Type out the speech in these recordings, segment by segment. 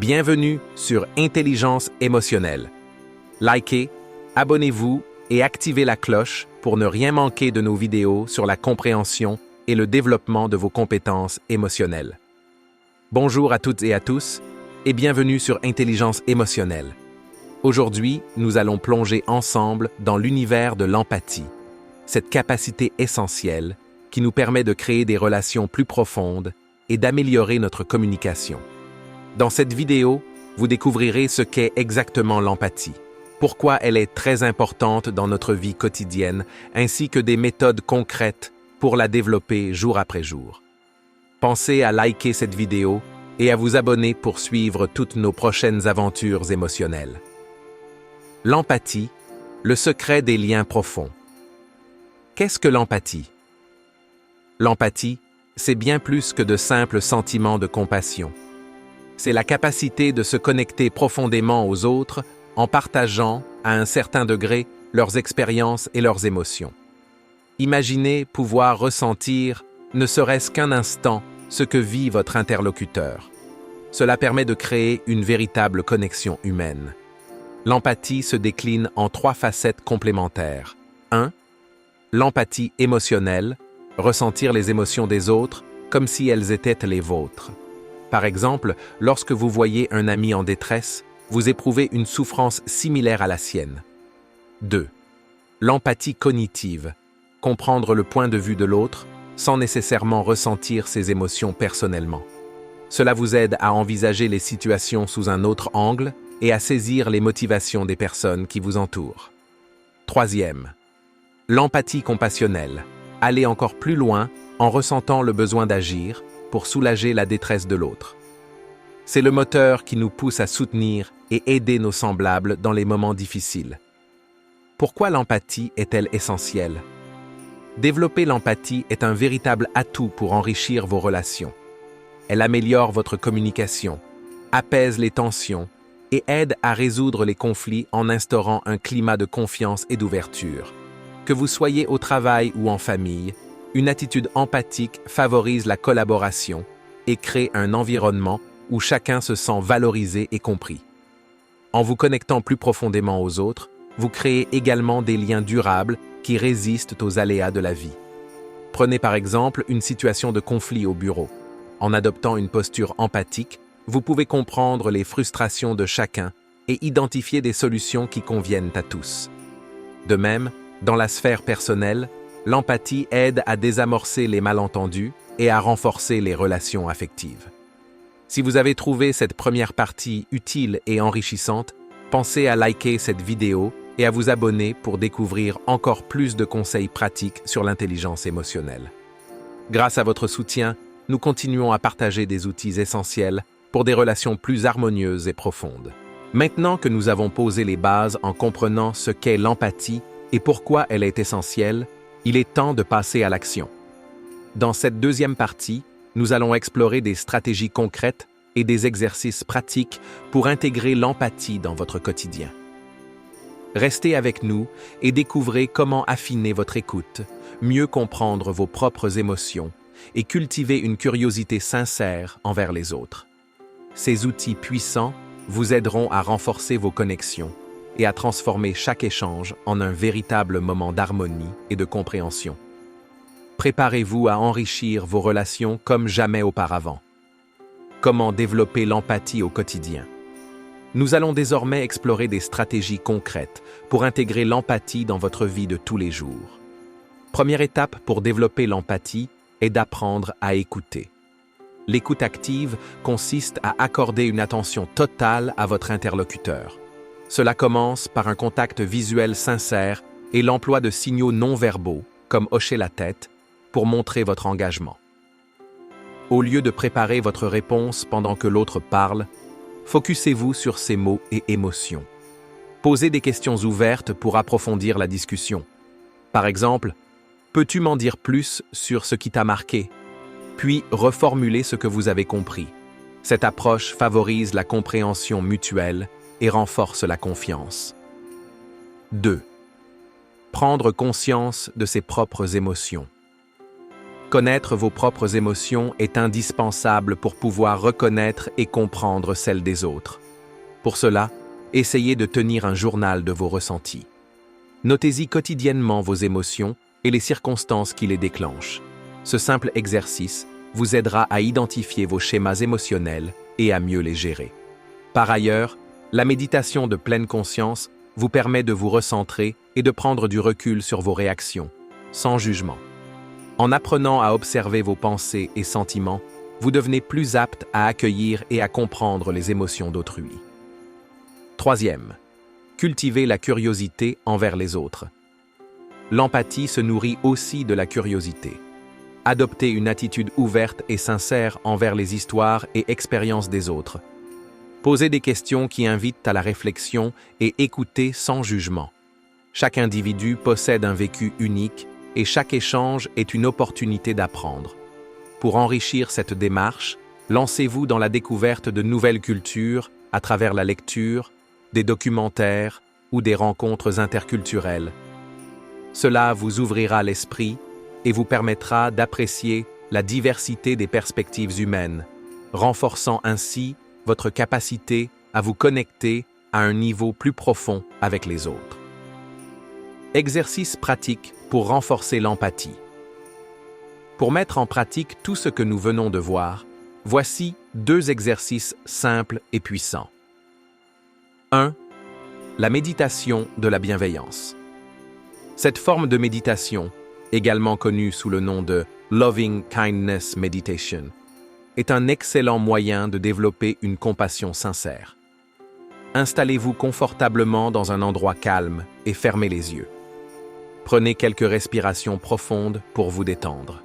Bienvenue sur Intelligence émotionnelle. Likez, abonnez-vous et activez la cloche pour ne rien manquer de nos vidéos sur la compréhension et le développement de vos compétences émotionnelles. Bonjour à toutes et à tous et bienvenue sur Intelligence émotionnelle. Aujourd'hui, nous allons plonger ensemble dans l'univers de l'empathie, cette capacité essentielle qui nous permet de créer des relations plus profondes et d'améliorer notre communication. Dans cette vidéo, vous découvrirez ce qu'est exactement l'empathie, pourquoi elle est très importante dans notre vie quotidienne, ainsi que des méthodes concrètes pour la développer jour après jour. Pensez à liker cette vidéo et à vous abonner pour suivre toutes nos prochaines aventures émotionnelles. L'empathie, le secret des liens profonds. Qu'est-ce que l'empathie? L'empathie, c'est bien plus que de simples sentiments de compassion. C'est la capacité de se connecter profondément aux autres en partageant, à un certain degré, leurs expériences et leurs émotions. Imaginez pouvoir ressentir, ne serait-ce qu'un instant, ce que vit votre interlocuteur. Cela permet de créer une véritable connexion humaine. L'empathie se décline en 3 facettes complémentaires. 1. L'empathie émotionnelle, ressentir les émotions des autres comme si elles étaient les vôtres. Par exemple, lorsque vous voyez un ami en détresse, vous éprouvez une souffrance similaire à la sienne. 2. L'empathie cognitive, comprendre le point de vue de l'autre sans nécessairement ressentir ses émotions personnellement. Cela vous aide à envisager les situations sous un autre angle et à saisir les motivations des personnes qui vous entourent. 3e. L'empathie compassionnelle, aller encore plus loin en ressentant le besoin d'agir pour soulager la détresse de l'autre. C'est le moteur qui nous pousse à soutenir et aider nos semblables dans les moments difficiles. Pourquoi l'empathie est-elle essentielle? Développer l'empathie est un véritable atout pour enrichir vos relations. Elle améliore votre communication, apaise les tensions et aide à résoudre les conflits en instaurant un climat de confiance et d'ouverture. Que vous soyez au travail ou en famille, une attitude empathique favorise la collaboration et crée un environnement où chacun se sent valorisé et compris. En vous connectant plus profondément aux autres, vous créez également des liens durables qui résistent aux aléas de la vie. Prenez par exemple une situation de conflit au bureau. En adoptant une posture empathique, vous pouvez comprendre les frustrations de chacun et identifier des solutions qui conviennent à tous. De même, dans la sphère personnelle, l'empathie aide à désamorcer les malentendus et à renforcer les relations affectives. Si vous avez trouvé cette première partie utile et enrichissante, pensez à liker cette vidéo et à vous abonner pour découvrir encore plus de conseils pratiques sur l'intelligence émotionnelle. Grâce à votre soutien, nous continuons à partager des outils essentiels pour des relations plus harmonieuses et profondes. Maintenant que nous avons posé les bases en comprenant ce qu'est l'empathie et pourquoi elle est essentielle, il est temps de passer à l'action. Dans cette deuxième partie, nous allons explorer des stratégies concrètes et des exercices pratiques pour intégrer l'empathie dans votre quotidien. Restez avec nous et découvrez comment affiner votre écoute, mieux comprendre vos propres émotions et cultiver une curiosité sincère envers les autres. Ces outils puissants vous aideront à renforcer vos connexions et à transformer chaque échange en un véritable moment d'harmonie et de compréhension. Préparez-vous à enrichir vos relations comme jamais auparavant. Comment développer l'empathie au quotidien? Nous allons désormais explorer des stratégies concrètes pour intégrer l'empathie dans votre vie de tous les jours. Première étape pour développer l'empathie est d'apprendre à écouter. L'écoute active consiste à accorder une attention totale à votre interlocuteur. Cela commence par un contact visuel sincère et l'emploi de signaux non-verbaux, comme hocher la tête, pour montrer votre engagement. Au lieu de préparer votre réponse pendant que l'autre parle, focussez-vous sur ses mots et émotions. Posez des questions ouvertes pour approfondir la discussion. Par exemple, « Peux-tu m'en dire plus sur ce qui t'a marqué ?» Puis reformulez ce que vous avez compris. Cette approche favorise la compréhension mutuelle et renforce la confiance. 2. Prendre conscience de ses propres émotions. Connaître vos propres émotions est indispensable pour pouvoir reconnaître et comprendre celles des autres. Pour cela, essayez de tenir un journal de vos ressentis. Notez-y quotidiennement vos émotions et les circonstances qui les déclenchent. Ce simple exercice vous aidera à identifier vos schémas émotionnels et à mieux les gérer. Par ailleurs, la méditation de pleine conscience vous permet de vous recentrer et de prendre du recul sur vos réactions, sans jugement. En apprenant à observer vos pensées et sentiments, vous devenez plus apte à accueillir et à comprendre les émotions d'autrui. Troisième, cultivez la curiosité envers les autres. L'empathie se nourrit aussi de la curiosité. Adoptez une attitude ouverte et sincère envers les histoires et expériences des autres. Posez des questions qui invitent à la réflexion et écoutez sans jugement. Chaque individu possède un vécu unique et chaque échange est une opportunité d'apprendre. Pour enrichir cette démarche, lancez-vous dans la découverte de nouvelles cultures à travers la lecture, des documentaires ou des rencontres interculturelles. Cela vous ouvrira l'esprit et vous permettra d'apprécier la diversité des perspectives humaines, renforçant ainsi votre capacité à vous connecter à un niveau plus profond avec les autres. Exercice pratique pour renforcer l'empathie. Pour mettre en pratique tout ce que nous venons de voir, voici 2 exercices simples et puissants. 1. La méditation de la bienveillance. Cette forme de méditation, également connue sous le nom de Loving Kindness Meditation, est un excellent moyen de développer une compassion sincère. Installez-vous confortablement dans un endroit calme et fermez les yeux. Prenez quelques respirations profondes pour vous détendre.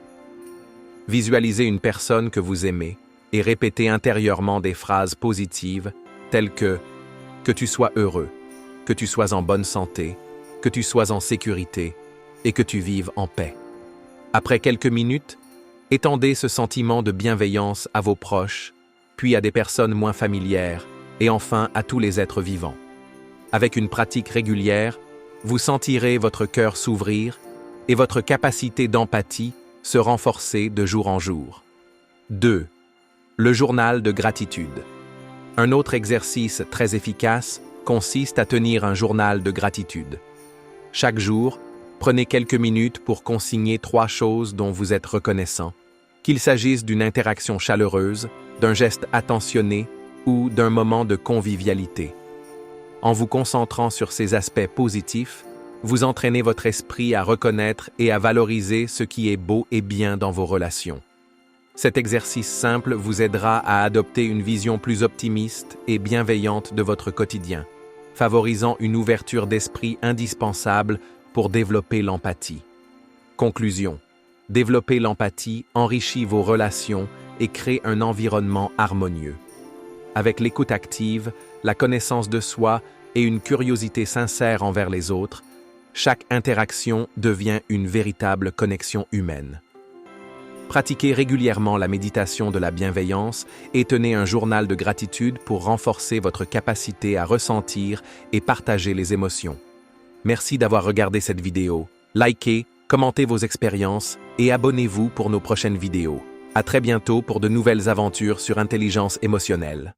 Visualisez une personne que vous aimez et répétez intérieurement des phrases positives telles que « que tu sois heureux, que tu sois en bonne santé, que tu sois en sécurité et que tu vives en paix ». Après quelques minutes, étendez ce sentiment de bienveillance à vos proches, puis à des personnes moins familières et enfin à tous les êtres vivants. Avec une pratique régulière, vous sentirez votre cœur s'ouvrir et votre capacité d'empathie se renforcer de jour en jour. 2. Le journal de gratitude. Un autre exercice très efficace consiste à tenir un journal de gratitude. Chaque jour, prenez quelques minutes pour consigner 3 choses dont vous êtes reconnaissant, qu'il s'agisse d'une interaction chaleureuse, d'un geste attentionné ou d'un moment de convivialité. En vous concentrant sur ces aspects positifs, vous entraînez votre esprit à reconnaître et à valoriser ce qui est beau et bien dans vos relations. Cet exercice simple vous aidera à adopter une vision plus optimiste et bienveillante de votre quotidien, favorisant une ouverture d'esprit indispensable pour développer l'empathie. Conclusion. Développer l'empathie enrichit vos relations et crée un environnement harmonieux. Avec l'écoute active, la connaissance de soi et une curiosité sincère envers les autres, chaque interaction devient une véritable connexion humaine. Pratiquez régulièrement la méditation de la bienveillance et tenez un journal de gratitude pour renforcer votre capacité à ressentir et partager les émotions. Merci d'avoir regardé cette vidéo. Likez, commentez vos expériences et abonnez-vous pour nos prochaines vidéos. À très bientôt pour de nouvelles aventures sur intelligence émotionnelle.